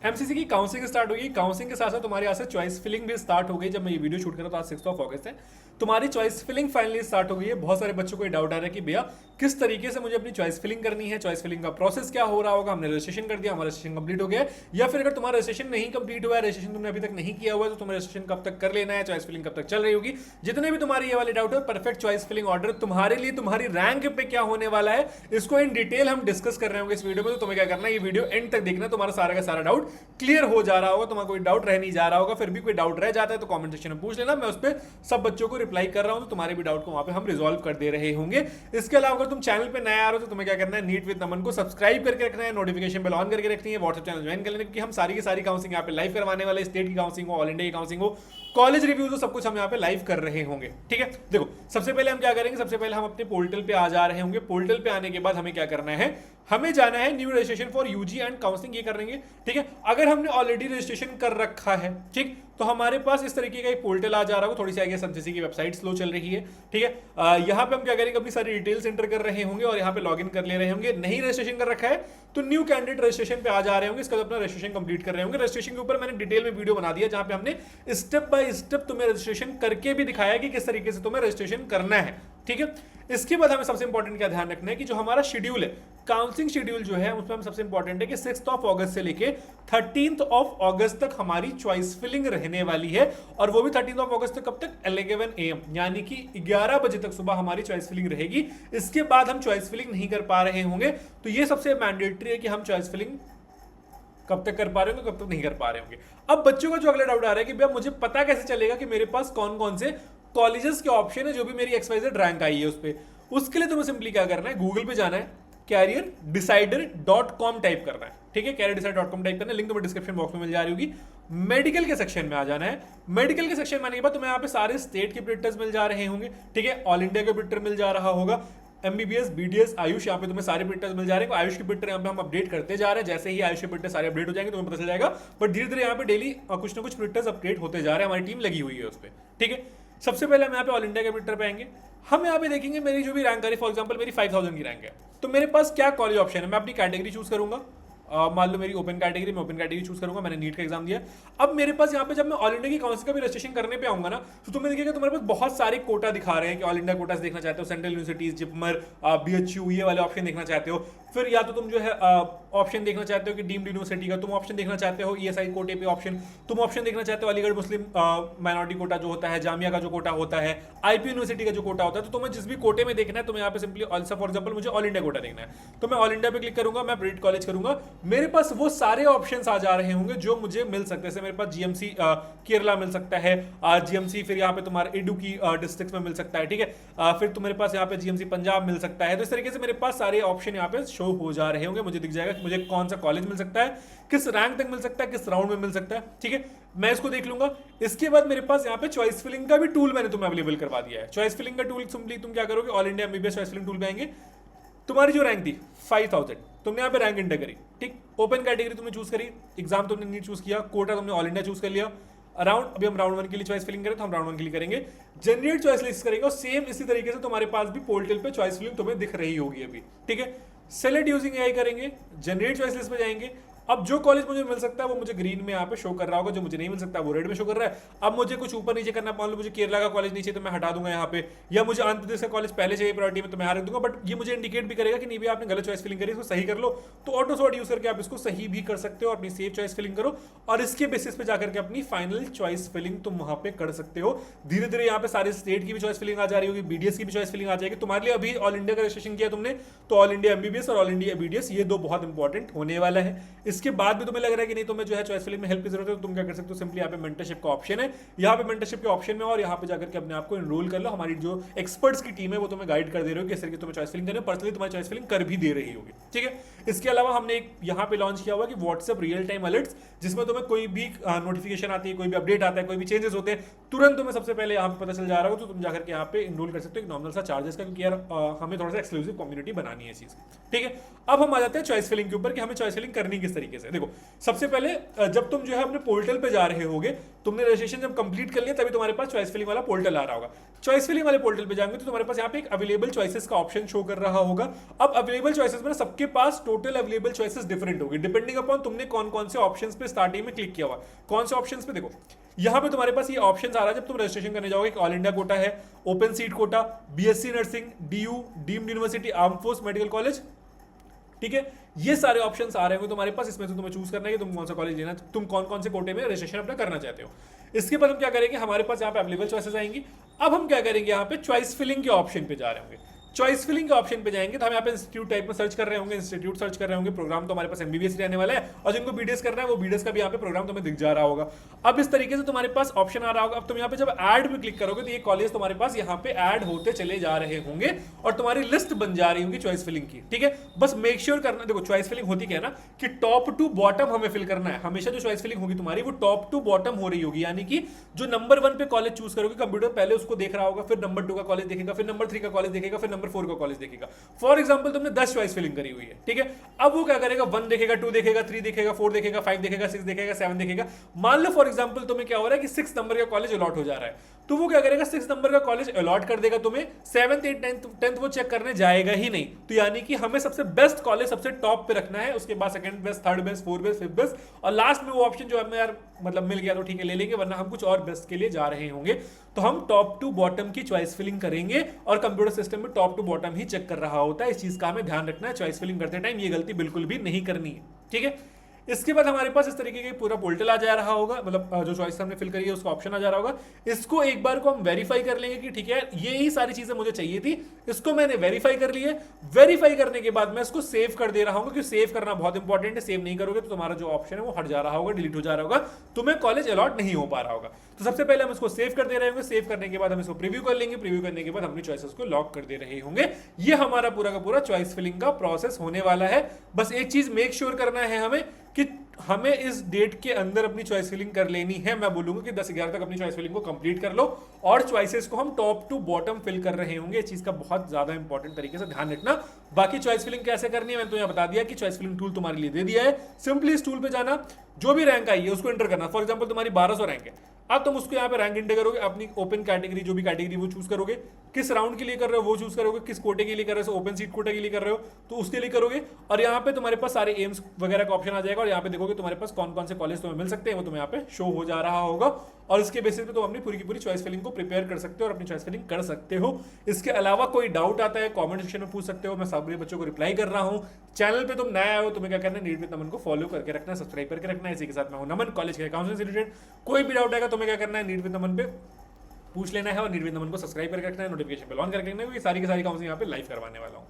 MCC की counselling start होगी। Counselling के साथ साथ तुम्हारे यहाँ से चॉइस फिलिंग भी स्टार्ट हो गई। जब मैं ये वीडियो शूट कर रहा हूं तो आज 6 अगस्त है, तुम्हारी चॉइस फिलिंग फाइनली स्टार्ट हो गई है। बहुत सारे बच्चों को डाउट आ रहा है कि भैया किस तरीके से मुझे अपनी चॉइस फिलिंग करनी है, चॉइस फिलिंग का प्रोसेस क्या हो रहा होगा। हमने रजिस्ट्रेशन कर दिया, हमारा रजिस्ट्रेशन कंप्लीट हो गया है, या फिर अगर तुम्हारा रजिस्ट्रेशन नहीं कंप्लीट हुआ है, रजिस्ट्रेशन तुमने अभी तक नहीं किया हुआ है, तो तुम्हें रजिस्ट्रेशन कब तक कर लेना है, चॉइस फिलिंग कब तक चल रही होगी। जितने भी तुम्हारे ये वाले डाउट है, परफेक्ट चॉइस फिलिंग ऑर्डर तुम्हारे लिए, तुम्हारी रैंक पे क्या होने वाला है, इसको इन डिटेल हम डिस्कस कर रहे होंगे इस वीडियो में। तो तुम्हें क्या करना है, ये वीडियो एंड तक देखना, तुम्हारा सारा का सारा डाउट क्लियर हो जा रहा होगा, तुम्हारा कोई डाउट रह नहीं जा रहा होगा। फिर भी कोई डाउट रह जाता है तो कमेंट सेक्शन में पूछ लेना, मैं उस पर सब बच्चों को रिप्लाई कर रहा हूं, तो तुम्हारे भी डाउट को वहां पे हम रिजॉल्व कर दे रहे होंगे। इसके अलावा अगर तुम चैनल पे नए आ रहे हो तो तुम्हें क्या करना है, नीट विद नमन को सब्सक्राइब करके रखना है, नोटिफिकेशन बेल ऑन करके रखनी है, व्हाट्सएप चैनल ज्वाइन कर लेना, क्योंकि हम सारी की सारी काउंसलिंग यहाँ पे लाइव करवाने वाले, स्टेट की काउंसलिंग हो, ऑल इंडिया की काउंसलिंग हो, कॉलेज रिव्यूज हो, सब कुछ हम यहाँ पे लाइव कर रहे होंगे। ठीक है, देखो सबसे पहले हम क्या करेंगे, सबसे पहले हम अपने पोर्टल पे आ जा रहे होंगे। पोर्टल पे आने के बाद हमें क्या करना है, हमें जाना है new registration for UG and counselling, ये करेंगे। ठीक है, अगर हमने ऑलरेडी रजिस्ट्रेशन कर रखा है, ठीक, तो हमारे पास इस तरीके का एक पोर्टल आ जा रहा है। थोड़ी सी आगे एमसीसी की वेबसाइट स्लो चल रही है। ठीक है, यहाँ पे हम क्या करेंगे, अपनी सारी डिटेल्स एंटर कर रहे होंगे और यहाँ पे लॉगिन कर ले रहे होंगे। नहीं रजिस्ट्रेशन कर रखा है तो न्यू कैंडिडेट रजिस्ट्रेशन पे आ जा रहे होंगे, इसका अपना रजिस्ट्रेशन कंप्लीट कर रहे होंगे। रजिस्ट्रेशन के ऊपर मैंने डिटेल में वीडियो बना दिया, जहां पे हमने स्टेप बाय स्टेप तुम्हें रजिस्ट्रेशन करके भी दिखाया कि किस तरीके से तुम्हें रजिस्ट्रेशन करना है। ठीक है, इसके बाद हमें सबसे इंपॉर्टेंट क्या ध्यान रखना है कि जो हमारा शेड्यूल है, काउंसलिंग शेड्यूल जो है, उसमें हम सबसे इंपॉर्टेंट है कि 6 अगस्त से लेके 13 अगस्त तक हमारी चॉइस फिलिंग रहने वाली है। और वो भी 13 अगस्त तक, कब तक, 11 AM, यानी कि 11 बजे तक सुबह हमारी चॉइस फिलिंग रहेगी। इसके बाद हम चॉइस फिलिंग नहीं कर पा रहे होंगे, तो ये सबसे मैंडेटरी है कि हम चॉइस फिलिंग कब तक कर पा रहे होंगे, कब तक नहीं कर पा रहे होंगे। अब बच्चों का जो अगला डाउट आ रहा है कि भैया मुझे पता कैसे चलेगा कि मेरे पास कौन कौन से कॉलेजेस के ऑप्शन है जो भी मेरी XYZ रैंक आई है उस पर। उसके लिए तुम्हें सिंपली क्या करना है, गूगल पे जाना है, careerdecider.com टाइप करना है। ठीक है, careerdecider.com टाइप करना है, लिंक तुम्हें डिस्क्रिप्शन बॉक्स में मिल जा रही होगी। मेडिकल के सेक्शन में आ जाना है। मेडिकल के सेक्शन में आने के बाद तुम्हें यहाँ पे सारे स्टेट के प्रिंटर्स मिल जा रहे होंगे। ठीक है, ऑल इंडिया के प्रिंटर मिल जा रहा होगा, MBBS, BDS, आयुष, यहाँ पे तुम्हें सारे प्रिंटर्स मिल जा रहे हैं। आयुष के प्रिंटर यहाँ पे हम अपडेट करते जा रहे हैं, जैसे ही आयुष के प्रिंटर सारे अपडेट हो जाएंगे तुम्हें पता चल जाएगा। बट धीरे धीरे यहाँ पे डेली कुछ ना कुछ प्रिंटर्स अपडेट होते जा रहे हैं, हमारी टीम लगी हुई है उस पर। ठीक है, सबसे पहले हम यहाँ पे ऑल इंडिया के प्रिंटर पे आएंगे। हम यहाँ पे देखेंगे मेरी जो भी रैंक आ रही है, फॉर एग्जाम्पल मेरी 5000 की रैंक है, तो मेरे पास क्या कॉलेज ऑप्शन है। मैं अपनी कैटेगरी चूज करूंगा, मान लो मेरी ओपन कैटेगरी, मैं ओपन कैटेगरी चूज करूंगा, मैंने नीट का एग्जाम दिया। अब मेरे पास यहाँ पे जब मैं ऑल इंडिया की काउंसिल का भी रजिस्ट्रेशन करने पे आऊंगा ना, तो तुम्हें देखिएगा तुम्हारे पास बहुत सारे कोटा दिखा रहे हैं कि ऑल इंडिया कोटा से देखना चाहते हो, सेंट्रल यूनिवर्सिटीज, जिपमर, BHU, ये वाले ऑप्शन देखना चाहते हो। फिर या तो तुम जो है ऑप्शन देखना चाहते हो कि डीम्ड यूनिवर्सिटी का, तुम ऑप्शन देखना चाहते हो ESI कोटे पे ऑप्शन, तुम ऑप्शन देखना चाहते हो अलीगढ़ मुस्लिम माइनॉरिटी कोटा जो होता है, जामिया का जो कोटा होता है, IP यूनिवर्सिटी का जो कोटा होता है। तो तुम्हें जिस भी कोटे में देखना है, तुम्हें यहाँ पे सिंपली फॉर एग्जाम्पल मुझे ऑल इंडिया कोटा देखना है, तो मैं ऑल इंडिया पे क्लिक करूंगा, मैं ब्रिट कॉलेज करूंगा, मेरे पास वो सारे ऑप्शंस आ जा रहे होंगे जो मुझे मिल सकते हैं। जैसे मेरे पास GMC केरला मिल सकता है, GMC फिर यहाँ पे तुम्हारा इडुक्की डिस्ट्रिक्ट में मिल सकता है। ठीक है, फिर तुम्हारे पास यहाँ पे GMC पंजाब मिल सकता है। तो इस तरीके से मेरे पास सारे ऑप्शन यहाँ पे शो हो जा रहे होंगे, मुझे दिख जाएगा कि मुझे कौन सा कॉलेज मिल सकता है, किस रैंक तक मिल सकता है, किस राउंड में मिल सकता है। ठीक है, मैं इसको देख लूंगा। इसके बाद मेरे पास यहाँ पे चॉइस फिलिंग का भी टूल मैंने तुम्हें अवेलेबल करवा दिया है। चॉइस फिलिंग का टूल सिंपली तुम क्या करोगे, all India MBBS choice filling tool पे आएंगे, तुम्हारी जो रैंक थी 5000, तुमने यहाँ पे रैंक एंटर करी। ठीक, ओपन कैटेगरी तुमने चूज करी, एग्जाम तुमने नीट चूज किया, कोटा तुमने ऑल इंडिया चूज कर लिया। राउंड, अभी हम राउंड 1 के लिए चॉइस फिलिंग करें तो हम राउंड 1 के लिए करेंगे, जनरेट चॉइस लिस्ट करेंगे, और सेम इसी तरीके से तुम्हारे पास भी पोर्टल पे चॉइस फिलिंग तुम्हें दिख रही होगी अभी। ठीक है, सेलेक्ट यूजिंग AI करेंगे, जनरेट चॉइस लिस्ट पे जाएंगे। अब जो कॉलेज मुझे मिल सकता है वो मुझे ग्रीन में यहाँ पे शो कर रहा होगा, जो मुझे नहीं मिल सकता वो रेड में शो कर रहा है। अब मुझे कुछ ऊपर नीचे करना, मान लो मुझे केरला का कॉलेज नीचे तो मैं हटा दूंगा यहाँ पे, या मुझे आंध्र प्रदेश का कॉलेज पहले चाहिए प्रायोरिटी में तो मैं यहाँ रख दूंगा। बट ये मुझे इंडिकेट भी करेगा कि नहीं भी आपने गलत चॉइस फिलिंग करी, इसको सही कर लो। तो ऑटो सॉर्ट यूज करके आप इसको सही भी कर सकते हो, अपनी सेफ चॉइस फिलिंग करो, और इसके बेसिस पे जाकर के अपनी फाइनल चॉइस फिलिंग तुम वहां पे कर सकते हो। धीरे धीरे यहाँ पे सारे स्टेट की भी चॉइस फिलिंग आ जा रही होगी, BDS की भी चॉइस फिलिंग आ जाएगी। तुम्हारे लिए अभी ऑल इंडिया का रजिस्ट्रेशन किया तुमने, तो ऑल इंडिया MBBS और ऑल इंडिया BDS, ये दो बहुत इंपॉर्टेंट होने वाला है। इसके बाद भी तुम्हें लग रहा है कि नहीं तुम्हें जो है चॉइस फिलिंग में हेल्प की जरूरत है, तो तुम क्या कर सकते हो, सिंपली यहाँ पे मेंटरशिप का ऑप्शन है, यहाँ पे मेंटरशिप के ऑप्शन में और यहाँ पे जाकर के अपने आप को एनरोल कर लो। हमारी जो एक्सपर्ट्स की टीम है वो तुम्हें गाइड कर दे रही होगी किस तरीके तुम्हें चॉइस फिलिंग करनी है, पर्सनली तुम्हारी चॉइस फिलिंग कर भी दे रही होगी। ठीक है, इसके अलावा हमने एक यहाँ पे लॉन्च किया हुआ कि व्हाट्सएप रियल टाइम अलर्ट्स, जिसमें तुम्हें कोई भी नोटिफिकेशन आती है, कोई भी अपडेट आता है, कोई भी चेंजेस होते हैं, तुरंत तुम्हें सबसे पहले यहाँ पे पता चल जा रहा हो, तो तुम जाकर के यहाँ पे एनरोल कर सकते हो नॉर्मल सा चार्जेस का, क्योंकि यार हमें थोड़ा सा एक्सक्लूसिव कम्युनिटी बनानी है चीज। ठीक है, अब हम आ जाते हैं चॉइस फिलिंग के ऊपर कि हमें चॉइस फिलिंग करनी किस तरीके तरीके से। देखो सबसे पहले जब तुम जो है अपने पोर्टल पे जा रहे होगे, तुमने रजिस्ट्रेशन जब कंप्लीट कर लिया तभी तुम्हारे पास चॉइस फिलिंग वाला पोर्टल आ रहा होगा। चॉइस फिलिंग वाले पोर्टल पे जाएंगे तो तुम्हारे पास यहाँ पे एक अवेलेबल चॉइसेस का ऑप्शन शो कर रहा होगा। अब अवेलेबल चॉइसेस में सबके पास टोटल अवेलेबल चॉइसेस डिफरेंट होगी डिपेंडिंग अपॉन तुमने कौन कौन से ऑप्शंस पे स्टार्टिंग में क्लिक किया हुआ। कौन से ऑप्शंस पे, देखो यहाँ पे तुम्हारे पास ये ऑप्शन आ रहा है जब तुम रजिस्ट्रेशन करने जाओगे। ऑल इंडिया कोटा है, open seat quota, BSc nursing, DU, deemed university, arm force, medical college, ठीक है। ये सारे ऑप्शंस आ रहे होंगे तुम्हारे पास, इसमें से तुम्हें चूज करना है कि तुम कौन सा कॉलेज लेना, तुम कौन कौन से कोटे में रजिस्ट्रेशन अपना करना चाहते हो। इसके बाद हम क्या करेंगे, हमारे पास यहाँ पे अवेलेबल चॉइसेस आएंगी। अब हम क्या करेंगे, यहाँ पे चॉइस फिलिंग के ऑप्शन पे जा रहे होंगे। चॉइस फिलिंग के ऑप्शन पे जाएंगे तो हम यहाँ पे इंस्टीट्यूट टाइप में सर्च कर रहे होंगे, इंस्टीट्यूट सर्च कर रहे होंगे। प्रोग्राम तो हमारे पास एमबीबीएस रहने वाला है, और जिनको बीडीएस करना है वो बीडीएस का भी यहाँ पे प्रोग्राम तुम्हें दिख जा रहा होगा। अब इस तरीके से तुम्हारे पास ऑप्शन आ रहा होगा। अब तुम यहाँ पे जब ऐड पे क्लिक करोगे तो ये कॉलेज तुम्हारे पास यहाँ पे ऐड होते चले जा रहे होंगे और तुम्हारी लिस्ट बन जा रही होगी चॉइस फिलिंग की, ठीक है। बस मेक श्योर करना, देखो चॉइस फिलिंग होती क्या है ना कि टॉप टू बॉटम हमें फिल करना है। हमेशा जो चॉइस फिलिंग होगी तुम्हारी वो टॉप टू बॉटम हो रही होगी, यानी कि जो नंबर 1 पे कॉलेज चूज करोगे कंप्यूटर पहले उसको देख रहा होगा, फिर नंबर 2 का कॉलेज देखेगा, फिर नंबर 3 का कॉलेज देखेगा, फिर नंबर 4 का कॉलेज देखेगा। फॉर एग्जांपल तुमने 10 चॉइस फिलिंग करी हुई है, ठीक है। अब वो क्या करेगा, 1 देखेगा, 2 देखेगा, 3 देखेगा, 4 देखेगा, 5 देखेगा, 6 देखेगा, 7 देखेगा। मान लो फॉर एग्जांपल तुम्हें क्या हो रहा है कि 6 नंबर का कॉलेज अलॉट हो जा रहा है, तो वो क्या करेगा 6 नंबर का कॉलेज अलॉट कर देगा तुम्हें। 7th 8th 10th वो चेक करने जाएगा ही नहीं। तो यानी कि हमें सबसे बेस्ट कॉलेज सबसे टॉप पे रखना है, उसके बाद second best, third best, fourth best, fifth best, और लास्ट में वो ऑप्शन जो हमें यार मतलब मिल गया तो ठीक है ले लेंगे, वरना हम कुछ और बेस्ट के लिए जा रहे होंगे। तो हम टॉप टू बॉटम की चॉइस फिलिंग करेंगे और कंप्यूटर सिस्टम में टॉप टू बॉटम ही चेक कर रहा होता है। इस चीज का हमें ध्यान रखना है, चॉइस फिलिंग करते टाइम ये गलती बिल्कुल भी नहीं करनी है, ठीक है। इसके बाद हमारे पास इस तरीके का पूरा पोर्टल आ जा रहा होगा, मतलब जो चॉइस हमने फिल करी है उसका ऑप्शन आ जा रहा होगा। इसको एक बार को हम वेरीफाई कर लेंगे कि ठीक है ये ही सारी चीजें मुझे चाहिए थी, इसको मैंने वेरीफाई कर लिया। वेरीफाई करने के बाद मैं इसको सेव कर दे रहा हूं, क्योंकि सेव करना बहुत इंपॉर्टेंट है। सेव नहीं करोगे तो तुम्हारा जो ऑप्शन है वो हट जा रहा होगा, डिलीट हो जा रहा होगा, तुम्हें कॉलेज अलॉट नहीं हो पा रहा होगा। तो सबसे पहले हम इसको सेव कर दे रहे होंगे। सेव करने के बाद हम इसको प्रीव्यू कर लेंगे। प्रीव्यू करने के बाद अपनी चॉइसेस को लॉक कर दे रहे होंगे। ये हमारा पूरा का पूरा चॉइस फिलिंग का प्रोसेस होने वाला है। बस एक चीज मेक श्योर करना है हमें कि हमें इस डेट के अंदर अपनी चॉइस फिलिंग कर लेनी है। मैं बोलूंगा कि 10-11 तक अपनी चॉइस फिलिंग को कंप्लीट कर लो, और चॉइसेस को हम टॉप टू बॉटम फिल कर रहे होंगे। इस चीज का बहुत ज्यादा इंपॉर्टेंट तरीके से ध्यान रखना। बाकी चॉइस फिलिंग कैसे करनी है मैंने तो यहाँ बता दिया कि चॉइस फिलिंग टूल तुम्हारे लिए दे दिया है। सिंपली इस टूल पे जाना, जो भी रैंक आई है उसको एंटर करना। फॉर एग्जाम्पल तुम्हारी 1200 रैंक है, अब तुम उसको यहाँ पे रैंक एंटर करोगे, अपनी ओपन कैटेगरी जो भी कैटेगरी वो चूज करोगे, किस राउंड के लिए कर रहे हो वो चूज करोगे, किस कोटे के लिए कर रहे हो, ओपन सीट कोटे के लिए कर रहे हो तो उसके लिए करोगे। और यहाँ पे तुम्हारे पास सारे एम्स वगैरह का ऑप्शन आ जाएगा, और यहाँ पे देखोगे तुम्हारे पास कौन कौन से कॉलेज तुम्हें मिल सकते हैं वो तुम्हें यहाँ पे शो हो जा रहा होगा। और इसके बेसिस पे तुम अपनी पूरी की पूरी चॉइस फिलिंग को प्रिपेयर कर सकते हो और अपनी चॉइस फिलिंग कर सकते हो। इसके अलावा कोई डाउट आता है कमेंट सेक्शन में पूछ सकते हो, मैं सभी बच्चों को रिप्लाई कर रहा हूँ। चैनल पे तुम नया आए हो, तुम्हें क्या करना है, नीट विद नमन को फॉलो करके रखना है, सब्सक्राइब करके रखना है। इसी के साथ मैं हूं नमन, कॉलेज के काउंसलिंग से रिलेटेड कोई भी डाउट आएगा तुम्हें क्या करना है, नीट विद नमन पे पूछ लेना है, और नीट विद नमन को सब्सक्राइब करके रखना है, नोटिफिकेशन बेल ऑन करके रखना है, क्योंकि सारी की सारी काउंसलिंग यहाँ पे लाइव करवाने वाला हूँ।